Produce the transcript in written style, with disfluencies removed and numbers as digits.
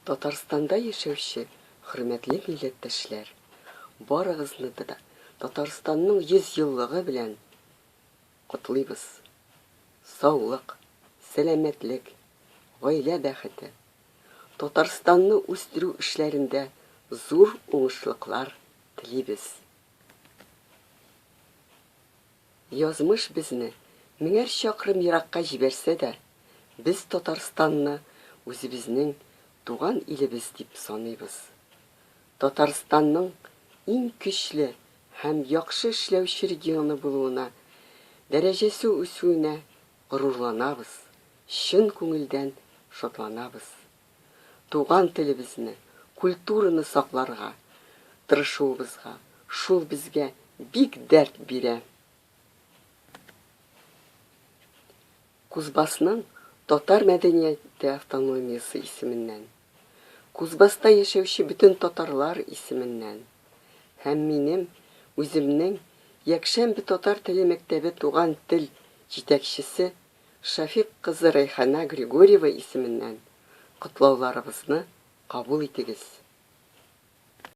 Татарстанда яшәүче хөрмәтле милләттәшләр, барыгызны да Татарстанның 100 еллыгы белән котлыйбыз. Саулык, сәламәтлек, гаилә бәхете. Татарстанны үстерү эшләрендә зур уңышлыклар телибез. Язмыш безне меңәр чакрым еракка җибәрсә дә, без Татарстанны үзебезнең туган илебез дип саныйбыз. Татарстанның иң көчле һәм яхшы эшләүче регионы булуына, дәрәҗәсе үсүенә горурланабыз, чын күңелдән шатланабыз. Туган телебезне, культураны сакларга тырышуыбызга шул безгә бик дәрт бирә. Кузбассның татар мәдәнияте автономиясе исеменнән, Кузбасста яшәүче бөтен татарлар исеменнән һәм минем үземнең Якшәмбе татар теле мәктәбе туган тел җитәкчесе Шафик кызы Райхана Григорьева исеменнән котлауларыбызны кабул итегез.